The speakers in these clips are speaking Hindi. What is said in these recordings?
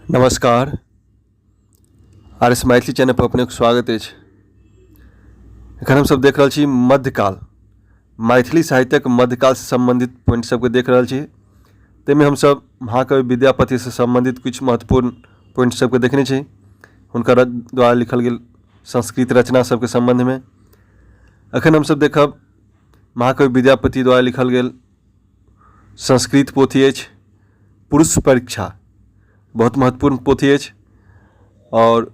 नमस्कार। आर.एस. मैथिली चैनल पर अपने स्वागत अछि। एखन हम सब देख रहल छी मध्यकाल, मैथिली साहित्यक मध्यकाल से संबंधित पॉइंट सबके देख रहल छी। ताहिमे हम सब महाकवि विद्यापति से संबंधित कुछ महत्वपूर्ण पॉइंट सबके देखने छी, हुनकर द्वारा लिखल गेल संस्कृत रचना सबके संबंध में। अखन हम सब देखब महाकवि विद्यापति द्वारा लिखल गेल संस्कृत पोथी अछि पुरुष परीक्षा। बहुत महत्वपूर्ण पोथी अछि और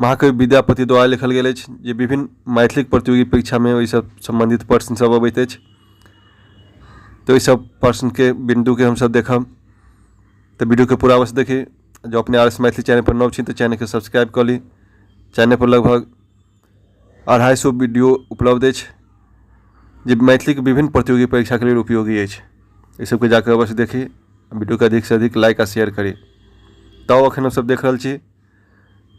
महाकवि विद्यापति द्वारा लिखल गेल अछि जे विभिन्न मैथिली प्रतियोगी परीक्षा में ओहि सब संबंधित प्रश्न सब अबैत अछि। तो ओहि सब प्रश्न के बिंदु के हम सब देखब, तो वीडियो के पूरा अवश्य देखी। जो अपने आर.एस. मैथिली चैनल पर नव छी तो चैनल के सब्सक्राइब कर ली। चैनल पर लगभग 250 वीडियो उपलब्ध अछि जे मैथिली के विभिन्न प्रतियोगी परीक्षा के लिए उपयोगी अछि। इस सबके जाकर अवश्य देखी, वीडियो के अधिक से अधिक लाइक आ शेयर करी। तब अखन हम सब देख रहल छी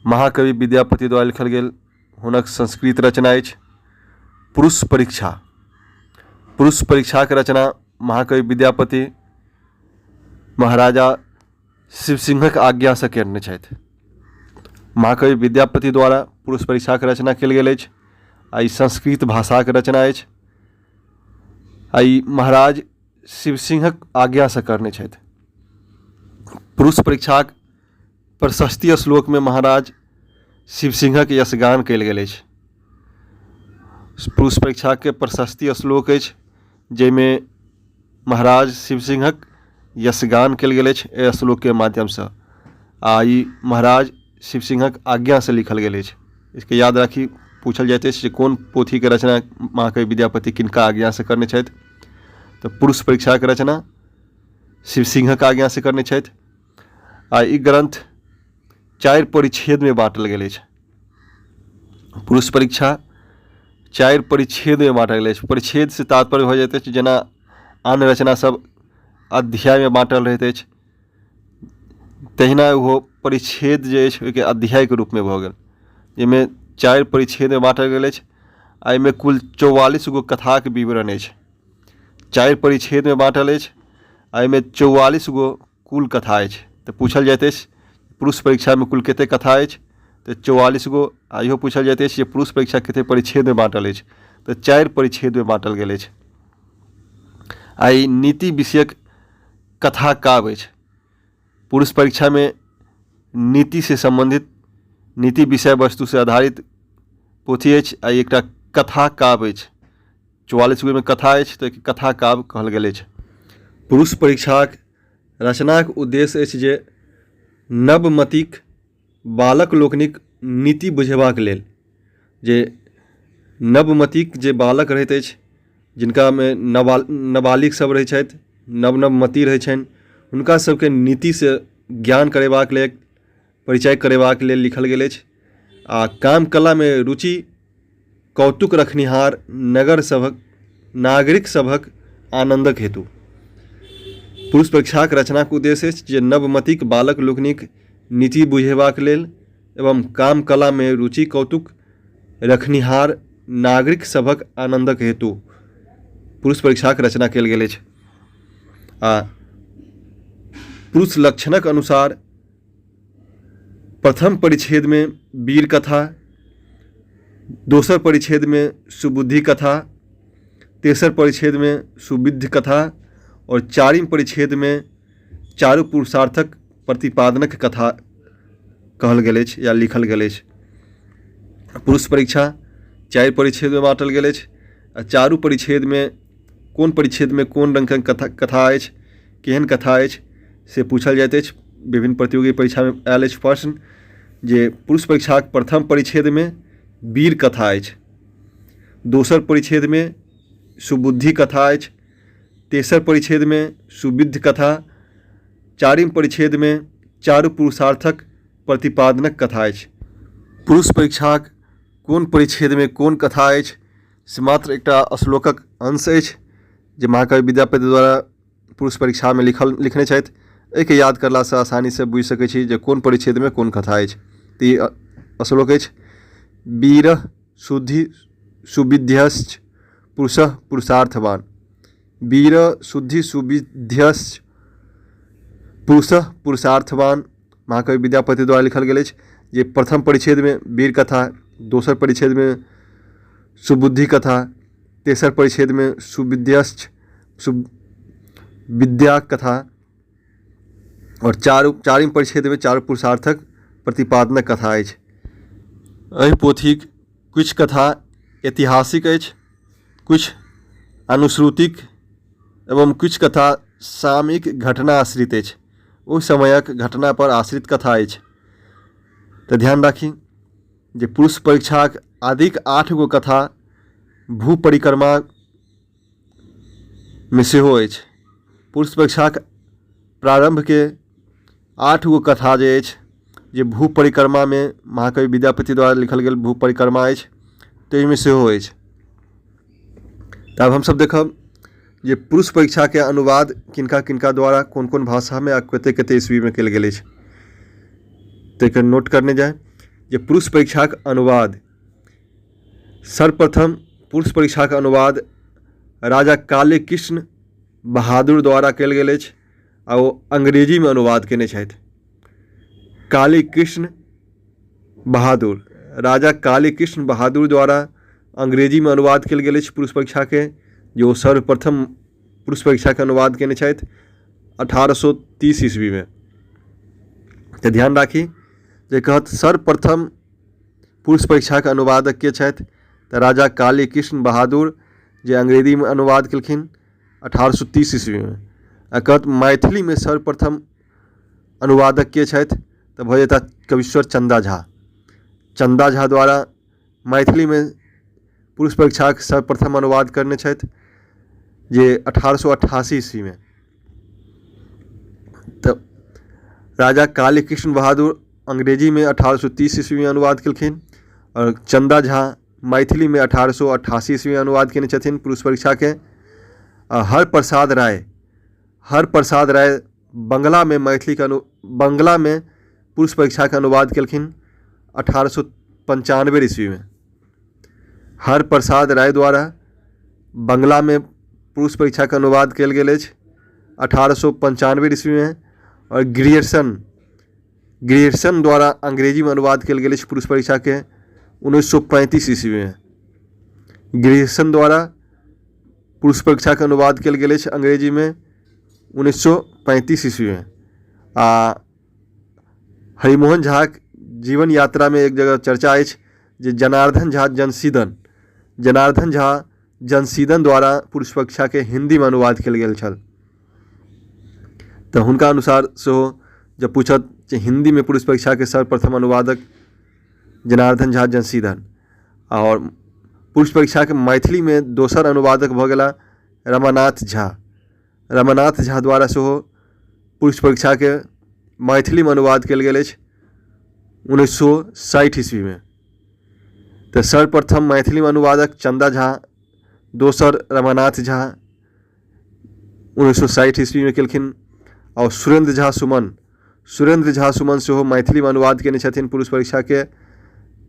महाकवि विद्यापति द्वारा लिखल गेल हुनक संस्कृत रचना अछि पुरुष परीक्षा। पुरुष परीक्षा के रचना महाकवि विद्यापति महाराजा शिवसिंहक आज्ञा से कयने छथि। महाकवि विद्यापति द्वारा पुरुष परीक्षा के रचना कयल गेल अछि। आ ई संस्कृत भाषा के रचना अछि। आ ई महाराज शिवसिंहक आज्ञा से करने छथि। पुरुष परीक्षाक प्रशस्ति श्लोक में महाराज शिवसिंहक यशगान कयल गेल अछि। पुरुष परीक्षा के प्रशस्ति श्लोक अछि जाहिमे महाराज शिवसिंहक यशगान कयल गेल अछि एहि श्लोक के माध्यम से। आ ई महाराज शिवसिंहक आज्ञा से लिखल गेल अछि। इसके याद राखी, पूछल जाइत अछि कौन पोथी के रचना महाकवि विद्यापति किनका आज्ञा से करने छथि, तो पुरुष परीक्षा के रचना शिवसिंहक आज्ञा से करने छथि। आ ई ग्रंथ 4 परिच्छेद में बांटल गेल अछि। पुरुष परीक्षा 4 परिच्छेद में बांटल गेल अछि। परिच्छेद से तात्पर्य भ जाइत अछि जेना आन रचना सब अध्याय में बांटल रहैत अछि, तहिना वो परिच्छेद जे अछि ओहिके अध्याय के रूप में भऽ गेल, जाहिमे 4 परिच्छेद में बांटल गेल अछि। एहिमे कुल 44 गो कथा के विवरण अछि। 4 परिच्छेद में बांटल अछि, एहिमे 44 गो कुल कथा अछि। तो पूछल जाइत अछि पुरुष परीक्षा में कुल कते कथा अछि, तो 44 गो। आ इहो पूछल जाइत अछि जे पुरुष परीक्षा कते परिच्छेद में बांटल अछि, तो 4 परिच्छेद में बांटल गेल अछि। आ ई नीति विषयक कथा काव्य अछि। पुरुष परीक्षा में नीति से संबंधित, नीति विषय वस्तु से आधारित पोथी अछि। आ एकटा कथा काव्य अछि। 44 गो में कथा अछि तो कथा काव्य कहल गेल अछि। पुरुष परीक्षाक रचनाक उद्देश्य अछि जे नवमतिक बालक लोकनिक नीति बुझेबाक लेल, जे नवमतिक जे बालक रहैत अछि, जिनका में नाबालिग सब रहै छथि, नवमति रहै छनि, हुनका सबके नीति से ज्ञान करेबाक लेल, परिचय करेबाक लेल लिखल गेल अछि। आ काम कला में रुचि कौतुक रखनिहार नागरिक सभक आनंदक हेतु पुरुष परीक्षाक रचनाक उद्देश्य अछि जे नवमतिक बालक लोकनिक नीति बुझेबाक लेल एवं काम कला में रुचि कौतुक रखनिहार नागरिक सभक आनंदक हेतु पुरुष परीक्षाक रचना कयल गेल अछि। आ पुरुष लक्षणक अनुसार प्रथम परिच्छेद में वीर कथा, दोसर परिच्छेद में सुबुद्धि कथा, तेसर परिच्छेद में सुविद्ध कथा और 4वीं परिच्छेद में चारु पुरुषार्थक प्रतिपादनक कथा कहल गेल अछि या लिखल गेल अछि। पुरुष परीक्षा 4 परिच्छेद में बांटल गेल अछि। आ चारू परिच्छेद में कोन परिच्छेद में कोन रंग के कथा अछि, केहन कथा अछि से पूछल जाइत अछि। विभिन्न प्रतियोगी परीक्षा में आयल अछि प्रश्न जे पुरुष परीक्षाक प्रथम परिच्छेद में वीर कथा अछि, दोसर परिच्छेद में सुबुद्धि कथा अछि, तेसर परिच्छेद में सुविद्ध कथा, 4वीं परिच्छेद में चारु पुरुषार्थक प्रतिपादनक कथा अछि। पुरुष परीक्षाक कोन परिच्छेद में कोन कथा अछि से मात्र एकटा श्लोकक अंश अछि जे महाकवि विद्यापति द्वारा पुरुष परीक्षा में लिखने छथि। एहिके याद करला से आसानी से बुझि सकै छी जे कोन परिच्छेद में कोन कथा अछि। तो ई श्लोक अछि वीरः शुद्धि सुविध्यश्च पुरुषः पुरुषार्थवान, वीर शुद्धि सुविध्यश्च पुरुषः पुरुषार्थवान महाकवि विद्यापति द्वारा लिखल गेल अछि, जे प्रथम परिच्छेद में वीर कथा, दोसर परिच्छेद में सुबुद्धि कथा, तेसर परिच्छेद में सुविद्या कथा और चारिम परिच्छेद में चारु पुरुषार्थक प्रतिपादनक कथा अछि। एहि पोथीक कुछ कथा ऐतिहासिक अछि, कुछ अनुश्रुतिक एवं कुछ कथा सामयिक घटना आश्रित अछि, ओहि समयक घटना पर आश्रित कथा अछि। तऽ ध्यान राखी जे पुरुष परीक्षाक आदिक 8 गो कथा भू परिक्रमा में सेहो अछि। पुरुष परीक्षाक प्रारंभ के 8 गो कथा जे अछि, जे भू परिक्रमा में महाकवि विद्यापति द्वारा लिखल गेल भू परिक्रमा अछि, ताहिमे सेहो अछि। तब हमसब देखब जे पुरुष परीक्षा के अनुवाद किनका किनका द्वारा कोन कोन भाषा में आ कते कते ईस्वी में कयल गेल अछि, तकर नोट करने जाए। जे पुरुष परीक्षा के अनुवाद, सर्वप्रथम पुरुष परीक्षा के अनुवाद राजा काली कृष्ण बहादुर द्वारा कयल गेल अछि आ ओ अंग्रेजी में अनुवाद केने छथि। काली कृष्ण बहादुर, राजा काली कृष्ण बहादुर द्वारा अंग्रेजी में अनुवाद कयल गेल अछि पुरुष परीक्षा के, जो सर्वप्रथम पुरुष परीक्षा के अनुवाद केने छथि 1830 ईस्वी में। तो ध्यान राखी जे कहत सर्वप्रथम पुरुष परीक्षा के अनुवादक के छथि, तो राजा काली कृष्ण बहादुर, जे अंग्रेजी में अनुवाद केलखिन 1830 ईस्वी में। आ कहत मैथिली में सर्वप्रथम अनुवादक के छथि, तो भऽ जेता कविश्वर चंदा झा। चंदा झा द्वारा मैथिली में पुरुष परीक्षा के सर्वप्रथम अनुवाद करने छथि, जे 1888 ईस्वी में। तब राजा काली कृष्ण बहादुर अंग्रेजी में 1830 ईस्वी में अनुवाद केलखिन और चंदा झा मैथिली में 1888 ईस्वी में अनुवाद केने छथिन पुरुष परीक्षा के। हरप्रसाद राय बंगला में बंगला में पुरुष परीक्षा के अनुवाद केलखिन 1895 ईस्वी में। हरप्रसाद राय द्वारा बंगला में पुरुष परीक्षा के अनुवाद कयल गेल अछि 1895 ईस्वी में। और ग्रियर्सन द्वारा अंग्रेजी में अनुवाद कयल गेल अछि पुरुष परीक्षा के 1935 ईस्वी में। ग्रियर्सन द्वारा पुरुष परीक्षा के अनुवाद कयल गेल अछि अंग्रेजी में 1935 ईस्वी में। हरिमोहन झा जीवन यात्रा में एक जगह चर्चा अछि जे जनार्दन झा जनसीदन द्वारा पुरुष परीक्षा के हिंदी में अनुवाद कयल गेल छल। तो हुनका अनुसार सेहो जब पूछत जे हिंदी में पुरुष परीक्षा के सर्वप्रथम अनुवादक जनार्दन झा जनसीदन, और पुरुष परीक्षा के मैथिली में दोसर अनुवादक भऽ गेला रमानाथ झा द्वारा सेहो पुरुष परीक्षा के मैथिली में अनुवाद कयल गेल अछि 1960 ईस्वी में। तो सर्वप्रथम मैथिली में अनुवादक चंदा झा, दोसर रमानाथ झा 1960 ईस्वी में केलखिन। और सुरेंद्र झा सुमन सेहो मैथिली में अनुवाद केने छथिन पुरुष परीक्षा के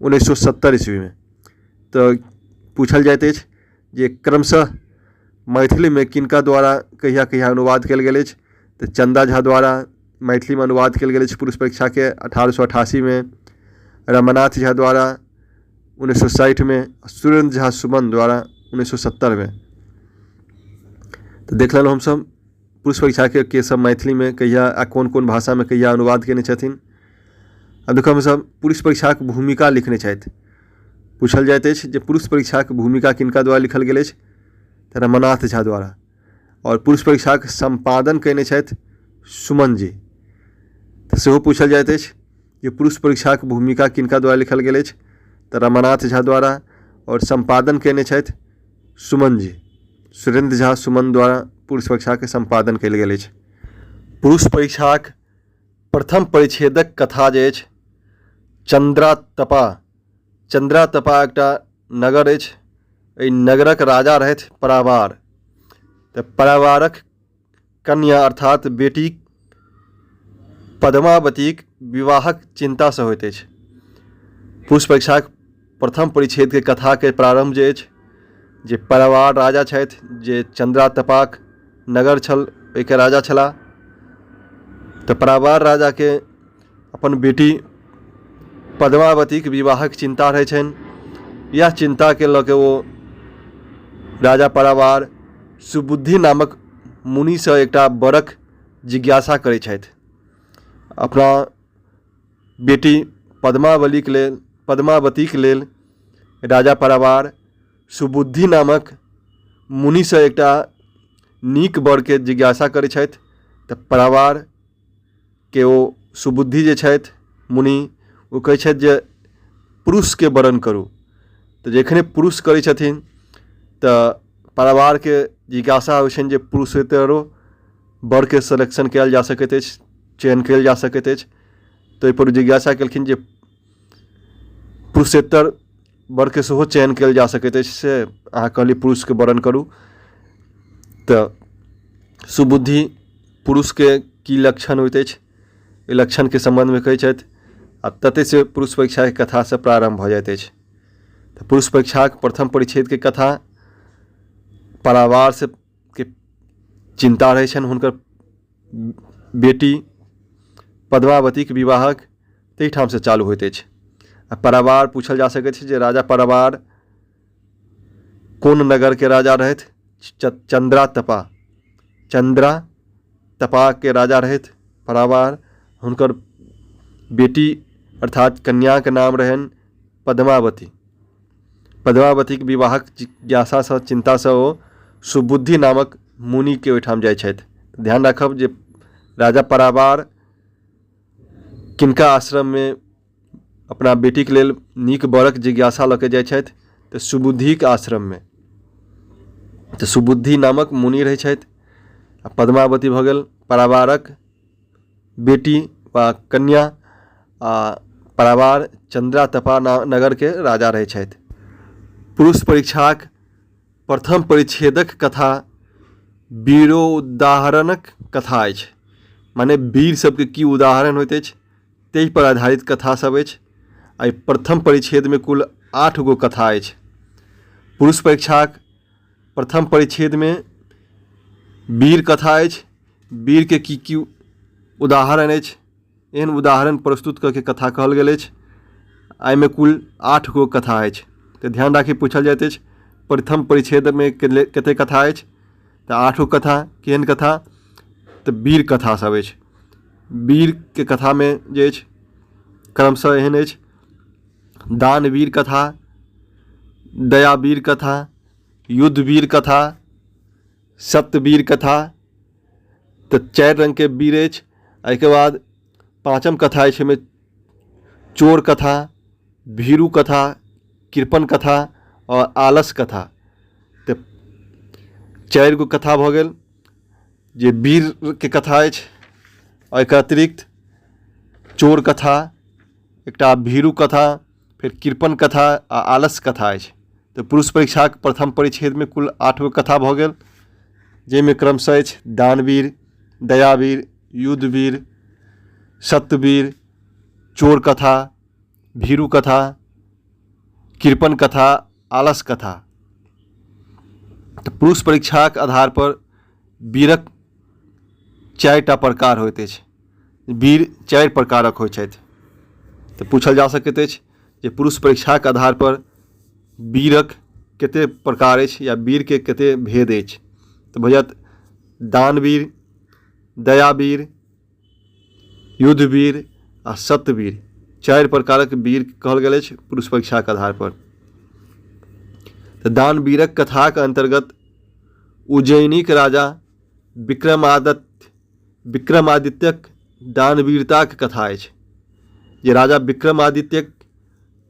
1970 ईस्वी में। तो पूछल जाइत अछि जे क्रमशः मैथिली में किनका द्वारा कहिया कहिया अनुवाद कयल गेल अछि, तो चंदा झा द्वारा मैथिली में अनुवाद कयल गेल अछि पुरुष परीक्षा के 1888 में, रमानाथ झा द्वारा 1960 में, सुरेंद्र झा सुमन द्वारा 1970 में। तो देख लेलहुँ हमसब पुरुष परीक्षा के सब मैथिली में कहिया आ कोन कोन भाषा में कहिया अनुवाद केने छथिन। अब देखो हमसब पुरुष परीक्षा के भूमिका लिखने छथि। पूछल जाइत अछि जे पुरुष परीक्षा के भूमिका किनका द्वारा लिखल गेल अछि, तो रमानाथ झा द्वारा। और पुरुष परीक्षा के संपादन कयने छथि सुमन जी। तो सेहो पूछल जाइत अछि जे पुरुष परीक्षा के भूमिका किनका द्वारा लिखल गेल अछि, तो रमानाथ झा द्वारा। और संपादन कयने छथि सुमन जी, सुरेंद्र झा सुमन द्वारा पुरुष परीक्षा के संपादन कयल गेल अछि। पुरुष परीक्षाक प्रथम परिच्छेदक कथा जे अछि चंद्रातपा एकटा नगर अछि। एहि नगरक राजा रहथि परावार। तऽ परावारक कन्या अर्थात बेटी पद्मावतीक विवाहक चिंता से होइत अछि। पुरुष परीक्षाक प्रथम परिच्छेद के कथा के प्रारंभ जे अछि, जे परावार राजा छथि, जे चंद्रातपाक नगर छल, ओहिके राजा छलाह। तऽ परावार राजा के अपन बेटी पद्मावतीके विवाहक चिंता रहै छनि। यह चिंताके लऽ कऽ ओ राजा परावार सुबुद्धि नामक मुनिसँ एकटा वरक जिज्ञासा करै छथि। अपना बेटी पद्मावतीके लेल राजा परावार सुबुद्धि नामक मुनिसँ एकटा नीक वरके जिज्ञासा करै छथि। तऽ परावारके ओ सुबुद्धि जे छथि मुनि, ओ कहै छथि जे पुरुषके वरण करू। तऽ जखने पुरुष करै छथिन तऽ परावारके जिज्ञासा होइ छनि जे पुरुषेतरो वरके सिलेक्शन कयल जा सकैत अछि, चयन कयल जा सकैत अछि। तऽ ओहिपर जिज्ञासा केलखिन जे पुरुषेतर वरके सेहो चयन कयल जा सकैत अछि, से अहाँ कहली पुरुषके वरण करू। तऽ सुबुद्धि पुरुषके की लक्षण होइत अछि, एहि लक्षणके सम्बन्धमे कहै छथि। आ ततेसँ पुरुष परीक्षाके कथासँ प्रारंभ भऽ जाइत अछि। तऽ पुरुष परीक्षाक प्रथम परिच्छेदके कथा परावारसँ के चिंता रहै छनि हुनकर बेटी पद्मावतीके विवाहक, ताहिठामसँ चालू होइत अछि। आ परावार पूछल जा सकैत छै जे राजा परावार कोन नगरके राजा रहथि? चंद्रा के राजा रहथि परावार। हुनकर बेटी अर्थात कन्याके नाम रहनि पद्मावती। पद्मावतीके विवाहक जिज्ञासासँ चिंतासँ ओ सुबुद्धि नामक मुनिके ओहिठाम जाइ छथि। ध्यान राखब जे राजा परावार किनका आश्रममे अपना बेटीके लेल नीक वरक जिज्ञासा लऽ कऽ जाइ छथि? तऽ सुबुद्धिके आश्रममे। तऽ सुबुद्धि नामक मुनि रहै छथि। आ पद्मावती भऽ गेल परावारक बेटी वा कन्या। आ परावार चंद्रातपा नगरके राजा रहै छथि। पुरुष परीक्षाक प्रथम परिच्छेदक कथा वीरोदाहरणक कथा अछि। माने वीर सबके की उदाहरण होइत अछि ताहि पर आधारित कथा सब अछि। आ प्रथम परिच्छेदमे कुल 8 गो कथा अछि। पुरुष परीक्षाक प्रथम परिच्छेदमे वीर कथा अछि। वीरके की उदाहरण अछि, एहन उदाहरण प्रस्तुत कऽ के कथा कहल गेल अछि। एहिमे कुल 8 गो कथा अछि। तऽ ध्यान राखी पूछल जाइत अछि प्रथम परिच्छेदमे कतेक कथा अछि? तऽ 8 गो कथा। केहन कथा? तऽ वीर कथा सब अछि। वीरके कथामे जे अछि क्रमशः एहन अछि: दानवीर कथा, दयावीर कथा, युद्धवीर कथा, सत्यवीर कथा। तऽ 4 रंगके वीर अछि। एहिके बाद 5म कथा अछि एहिमे चोर कथा, भीरू कथा, कृपण कथा और आलस कथा। तऽ 4 गो कथा भऽ गेल जे वीरके कथा अछि। एकर अतिरिक्त चोर कथा, एकटा भीरू कथा, फिर कृपण कथा आ आलस कथा अछि। तऽ पुरुष परीक्षाक प्रथम परिच्छेदमे कुल 8 गो कथा भऽ गेल, जाहिमे क्रमशः अछि दानवीर, दयावीर, युद्धवीर, सत्यवीर, चोर कथा, भीरू कथा, कृपण कथा, आलस कथा। तऽ पुरुष परीक्षाक आधार पर वीरक 4टा प्रकार होइत अछि। वीर 4 प्रकारक होइत छथि। तऽ पूछल जा सकैत अछि जे पुरुष परीक्षाक आधार पर वीरक कते प्रकार अछि या वीरके कते भेद अछि? तऽ भऽ जायत दानवीर, दयावीर, युद्धवीर आ सत्यवीर। 4 प्रकारक वीर कहल गेल अछि पुरुष परीक्षाक आधार पर। तऽ दानवीरक कथाक अंतर्गत उज्जयिनीक राजा विक्रमादित्यक दानवीरताक कथा अछि। जे राजा विक्रमादित्यक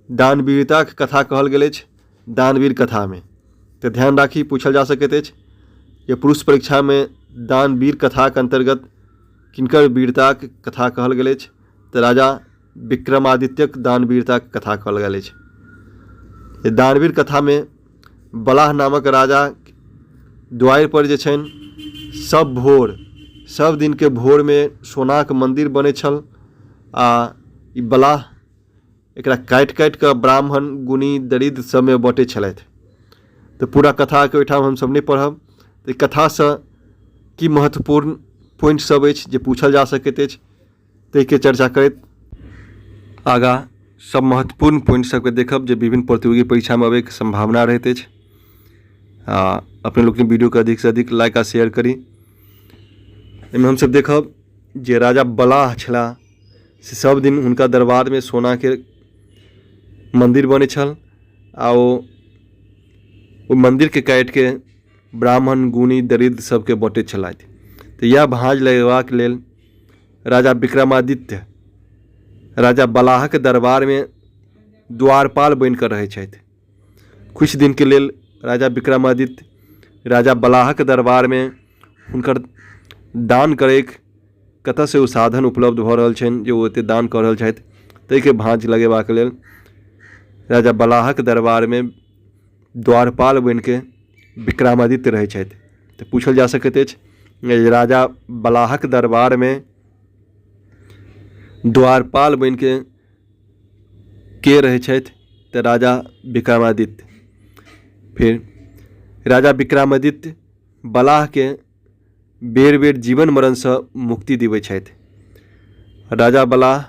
दानवीरताक कथा कहल गेल अछि दानवीर कथामे। तऽ ध्यान राखी पूछल जा सकैत अछि जे पुरुष परीक्षामे दानवीर कथाक अंतर्गत किनकर वीरताक कथा कहल गेल अछि? तऽ राजा विक्रमादित्यक दानवीरताक कथा कहल गेल अछि। दानवीर कथामे बलाह नामक राजा द्वारि पर जे छनि सब दिनके भोरमे सोनाक मन्दिर बनै छल। आ ई बलाह एकरा काटि कऽ ब्राह्मण, गुणी, दरिद्र सबमे बाँटै छलथि। तऽ पूरा कथाके ओहिठाम हमसब नहि पढ़ब। तऽ ई कथासँ की महत्वपूर्ण पॉइंट सब अछि जे पूछल जा सकैत अछि ताहिके चर्चा करैत आगा सब महत्वपूर्ण पॉइंट सबके देखब जे विभिन्न प्रतियोगी परीक्षा में अबैके संभावना रहते अछि। अपने लोग वीडियो के अधिक से अधिक लाइक आ शेयर करी। एहिमे हमसब देखब जे राजा बलाह छला से सब दिन हुनका दरबार में सोना के मंदिर बने छल आ ओ मंदिर के काटि के ब्राह्मण गुणी दरिद्र सबके बटैत छलथि। तो यह भाँज लगेबाक लेल राजा विक्रमादित्य राजा बलाहक दरबार में द्वारपाल बन कर रहे छथि। कुछ दिन के लेल राजा विक्रमादित्य राजा बलाहक दरबार में हुनकर दान करैक कतऽ से ओ साधन उपलब्ध भऽ रहल छनि जे ओ एते दान कऽ रहल छथि, ताहिके भाँज लगेबाक लेल राजा बलाहक दरबार में द्वारपाल बन के विक्रमादित्य रहै छथि। तो पूछल जा सकैत अछि राजा बलाहक दरबार में द्वारपाल बन के रहै छथि? तो राजा विक्रमादित्य। फिर राजा विक्रमादित्य बलाह के बेर बेर जीवन मरण से मुक्ति दिबै छथि। राजा बलाह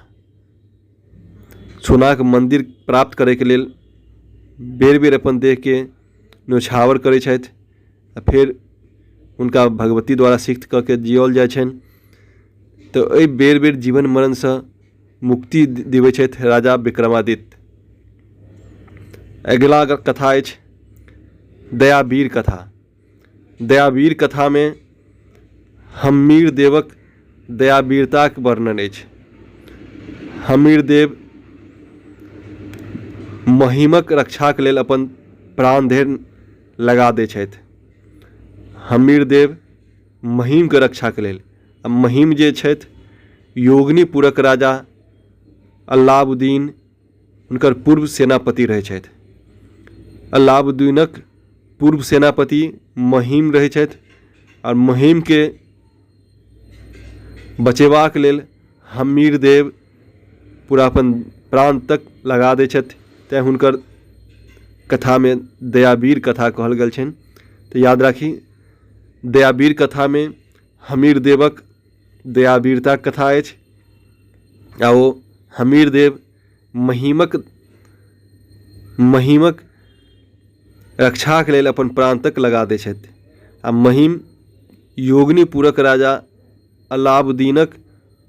सोनाक मंदिर प्राप्त करे के लेल बेर बेर अपन देह के न्योछावर करै छथि। फिर उनका भगवती द्वारा सिक्त कऽ के जियल जाइ छनि। तो एहि बेर बेर जीवन मरण से मुक्ति दिबै छथि राजा विक्रमादित्य। अगिला कथा अछि दयावीर कथा। दयावीर कथा में हम्मीर देवक दयावीरताक वर्णन अछि। हम्मीर देव महिमक रक्षाक लेल अपन प्राण धरि लगा दै छथि। हम्मीर देव महिम के रक्षा के लेल, महिम जे छथि योगनीपुरक राजा अलाउद्दीन हुनकर पूर्व सेनापति रहे छथि। अलाउद्दीनक पूर्व सेनापति महिम रहे छथि और महिम के बचेबाक लेल हम्मीर देव पूरा अपन प्राण तक लगा दै छथि। तैं हुनकर कथा में दयावीर कथा कहल गेल छनि। तो याद राखी दयावीर कथा में हम्मीर देवक दयावीरता कथा अछि आ ओ हम्मीर देव महिमक रक्षा के लेल अपन प्राण तक लगा दै छथि। आ महिम योगनीपुरक राजा अलाउद्दीनक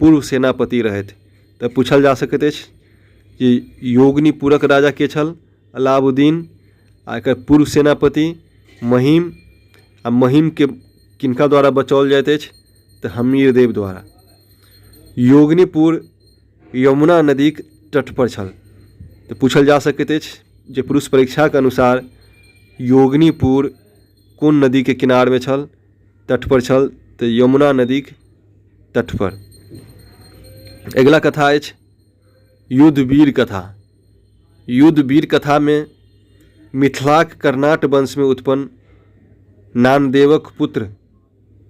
पूर्व सेनापति रहथि। तो पूछल जा सकैत अछि कि योगनीपुरक राजा के छल? अलाउद्दीन। आ एकर पूर्व सेनापति महिम। आ महिम के किनका द्वारा बचाओल जाइत अछि? तो हम्मीर देव द्वारा। योगनीपुर यमुना नदी के तट पर छल। तो पूछल जा सकैत अछि जे पुरुष परीक्षा के अनुसार योगनीपुर कोन नदी के किनार में छल? तट पर छल। तो यमुना नदी के तट पर। अगला कथा अछि युद्धवीर कथा। युद्धवीर कथा में मिथिलाक कर्नाट वंश में उत्पन्न नानदेवक पुत्र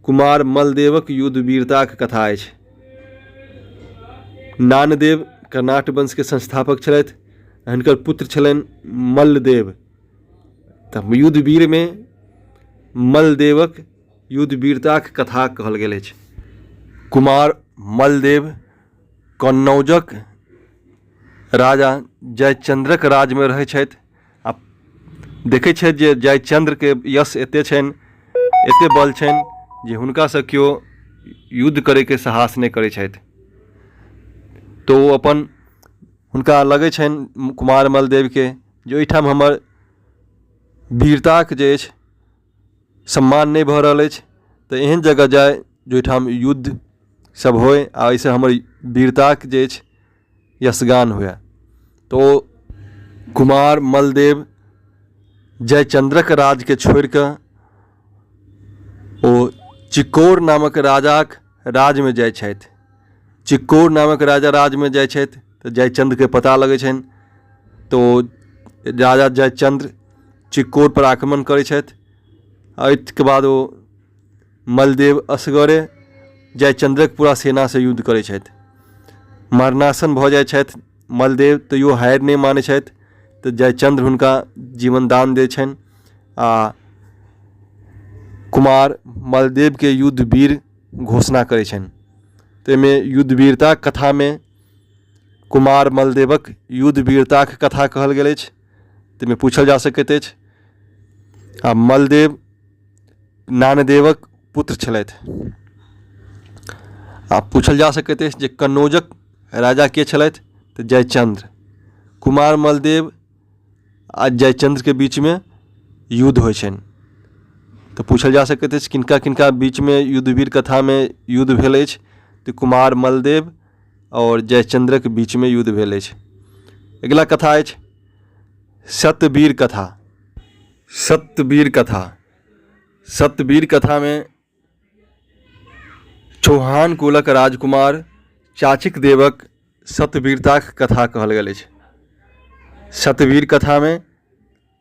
कुमार मलदेवक युद्धवीरताक कथा अछि। नानदेव कर्नाट वंश के संस्थापक छलथि। हिनकर पुत्र छलनि मल्लदेव। तब युद्धवीर में मलदेवक युद्धवीरताक कथा कहल गेल अछि। कुमार मलदेव कन्नौजक राजा जयचंद्रक राज में रहै छथि। आ देखै छथि जे जयचंद्र के यश एते छनि, एते बल छनि जे हुनका से केओ युद्ध करे के साहस नहीं करै छथि। तो अपन हुनका लगै छनि कुमार मलदेव के जे ओहिठाम हमर वीरताक जे अछि सम्मान नहीं भऽ रहल अछि। तो एहन जगह जाय जोठाम युद्ध सब होय आ एहिसँ हमर वीरताक जे अछि यशगान हुए। तो कुमार मलदेव जयचंद्रक राज के छोड़ कऽ ओ चिक्कोर नामक राजाक राज में जाइ छथि। चिक्कोर नामक राजा राज में जाइ छथि तो जयचंद्र के पता लगै छनि। तो राजा जयचंद्र चिक्कोर पर आक्रमण करै छथि। एहिके बाद ओ मलदेव असगरे जयचंद्रक पूरा सेना से युद्ध करै छथि। मरणासन भऽ जाइ छथि मलदेव, तैयो हारि नहीं मानै छथि। तो जयचंद्र हुनका जीवन दान दै छनि आ कुमार मलदेव के युद्धवीर घोषणा करै छनि। तो एहिमे युद्धवीरता कथा में कुमार मलदेवक युद्ध वीरताक कथा कहल गेल अछि। ताहिमे पूछल जा सकैत अछि। आ मलदेव नानदेवक पुत्र छलथि। आ पूछल जा सकैत अछि जे कन्नौजक राजा के छलथि तऽ जयचंद्र। कुमार मलदेव आ जयचंद्र के बीच में युद्ध होइ छनि। तऽ पूछल जा सकैत अछि किनका किनका बीच में युद्धवीर कथा में युद्ध भेल अछि। तऽ कुमार मलदेव और जयचंद्रक बीच में युद्ध भेल अछि। अगिला कथा अछि सत्यवीर कथा। सत्यवीर कथा। सत्यवीर कथा में चौहान कुलक राजकुमार चाचिक देवक सत्यवीरताक कथा कहल गेल अछि। सत्यवीर कथा में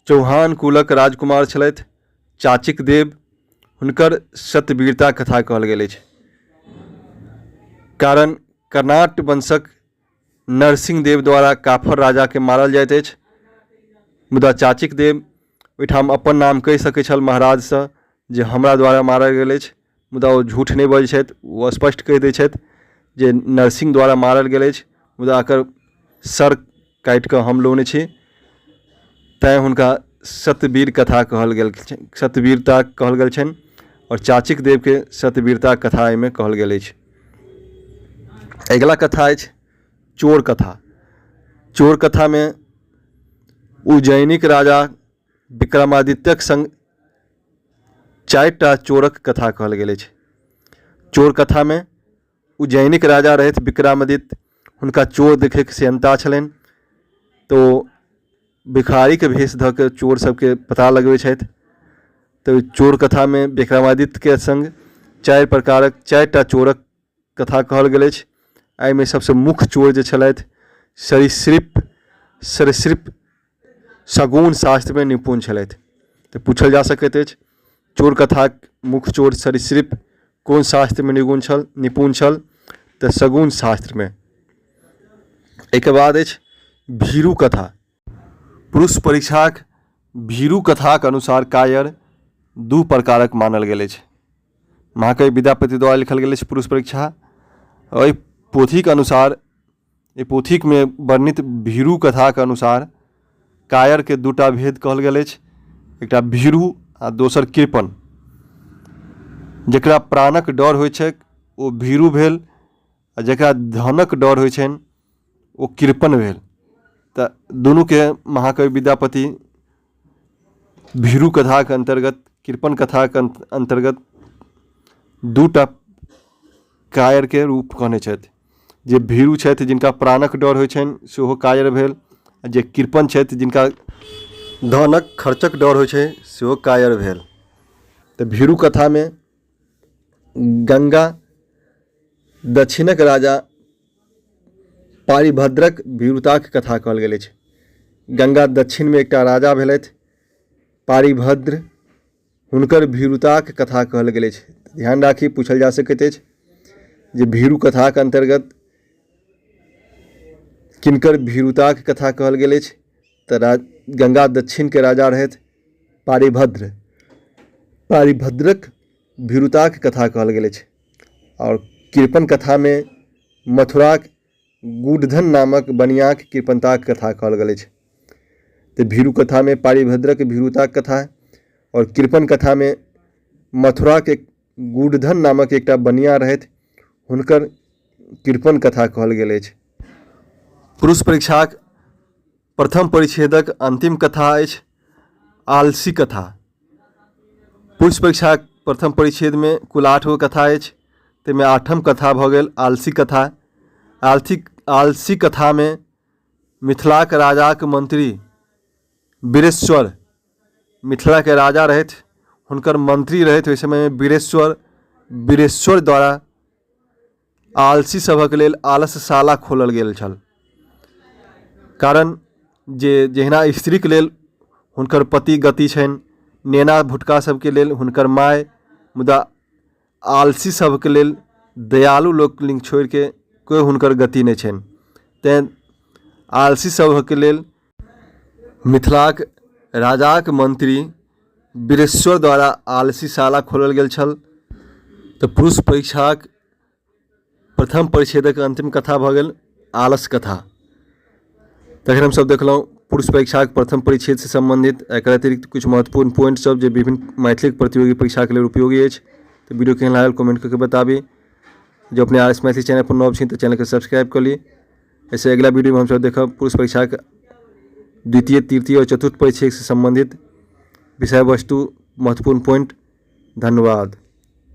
चौहान कुलक राजकुमार छलथि चाचिक देव, हुनकर सत्यवीरता कथा कहल गेल अछि। कारण कर्नाट वंशक नरसिंह देव द्वारा काफर राजा के मारल जाइत अछि। मुदा चाचिक देव ओहिठाम अपन नाम कहि सकैत छल महाराज से जे हमरा द्वारा मारल गेल अछि। मुदा ओ झूठ नहीं बजै छथि। ओ स्पष्ट कहि दै छथि जे नरसिंह द्वारा मारल गेल अछि, मुदा एकर सर काटि कऽ हम लौने छी। तैँ हुनका सत्यवीर कथा कहल गेल, सत्यवीरता कहल गेल छनि। और चाचिक देव के सत्यवीरता कथा एहिमे कहल गेल अछि। अगिला कथा अछि चोर कथा। चोर कथा में उज्जैनिक राजा विक्रमादित्यक संग 4टा चोरक कथा कहल गेल अछि। चोर कथा में उज्जैनिक राजा रहथि विक्रमादित्य। हुनका चोर देखे के सेहनता छलनि। तो भिखारी के भेष धऽ के चोर सबके पता लगबै छथि। तो चोर कथा में विक्रमादित्य के संग 4 प्रकारक 4टा चोरक कथा कहल गेल अछि। एहिमे सबसे मुख्य चोर जे छलथि सरीसृप शगुन शास्त्र में निपुण छलथि। तो पूछल जा सकैत अछि चोर कथाक मुख्य चोर सरीसृप कोन शास्त्र में निपुण छल तऽ शगुन शास्त्र में। एक बाद अछि भीरू कथा। पुरुष परीक्षाक भीरू कथाक अनुसार कायर 2 प्रकारक मानल गेल अछि। महाकवि विद्यापति द्वारा लिखल गेल अछि पुरुष परीक्षा। एहि पोथीक अनुसार, एहि पोथीक में वर्णित भीरू कथा के अनुसार कायर के 2टा भेद कहल गेल अछि। एकटा भीरू आ दोसर कृपण। जकरा प्राणक डर होइ छै ओ भीरू भेल, आ जकरा धनक डर होइ छनि ओ कृपण भेल। तऽ दुनू के महाकवि विद्यापति भीरू कथा के अंतर्गत, कृपण कथा के अंतर्गत 2टा कायर के रूप कहने छथि। जे भीरू छथि जिनका प्राणक डर होइ छनि सेहो कायर भेल, आ जे कृपण छथि जिनका धनक खर्चक डर होइ छै सेहो कायर भेल। तऽ भीरू कथा में गंगा दक्षिणक राजा पारिभद्रक भीरुताक कथा कहल गेल अछि। गंगा दक्षिण में एकटा राजा भेलथि पारिभद्र, हुनकर भीरुताक कथा कहल गेल अछि। ध्यान राखी पूछल जा सकैत अछि जे भीरू कथाक अंतर्गत किनकर भीरुताक कथा कहल गेल अछि। तऽ गंगा दक्षिण के राजा रहथि पारिभद्र। पारिभद्रक भीरुताक कथा कहल गेल अछि। और कृपण कथा में मथुराक गूढ़धन नामक बनियाक कृपणताक कथा कहल गेल अछि। तो भीरू कथा में पारिभद्रक भीरुताक कथा और कृपण कथा में मथुरा के गूढ़धन नामक एकटा बनिया रहथि, हुनकर कृपण कथा कहल गेल अछि। पुरुष परीक्षाक प्रथम परिच्छेदक अंतिम कथा अछि आलसी कथा। पुरुष परीक्षाक प्रथम परिच्छेद में कुल 8 गो कथा अछि। ताहिमे 8म कथा भऽ गेल आलसी कथा। आलसी कथा में मिथिलाक राजाक मंत्री वीरेश्वर, मिथिला के राजा रहथि, हुनकर मंत्री रहथि ओहि समय में वीरेश्वर द्वारा आलसी सभक लेल आलसशाला खोलल गेल छल। कारण जे जहिना स्त्रीक लेल हुनकर पति गति छनि, नेना भुटका सबके लेल हुनकर माय, मुदा आलसी सबके लेल दयालु लोक लिंग छोड़ के कोई हुनकर गति नहीं छनि। तैं आलसी सबके लेल मिथिलाक राजाक मंत्री वीरेश्वर द्वारा आलसीशाला खोलल गेल छल। तऽ पुरुष परीक्षाक प्रथम परिच्छेदक अंतिम कथा भऽ गेल आलस कथा। तखन हम सब देखलहुँ पुरुष परीक्षाक प्रथम परिच्छेद से संबंधित एकर अतिरिक्त कुछ महत्वपूर्ण पॉइंट सब जे विभिन्न मैथिली प्रतियोगी परीक्षा के लिए उपयोगी अछि। तो वीडियो केहन लागल कमेंट करके बताबी। जो अपने RS मैथिली चैनल पर नव छी तो चैनल के सब्सक्राइब कर ली। ऐसे अगला वीडियो में हम सब देखब पुरुष परीक्षा के द्वितीय, तृतीय और चतुर्थ परिच्छेद से संबंधित विषय वस्तु, महत्वपूर्ण पॉइंट। धन्यवाद।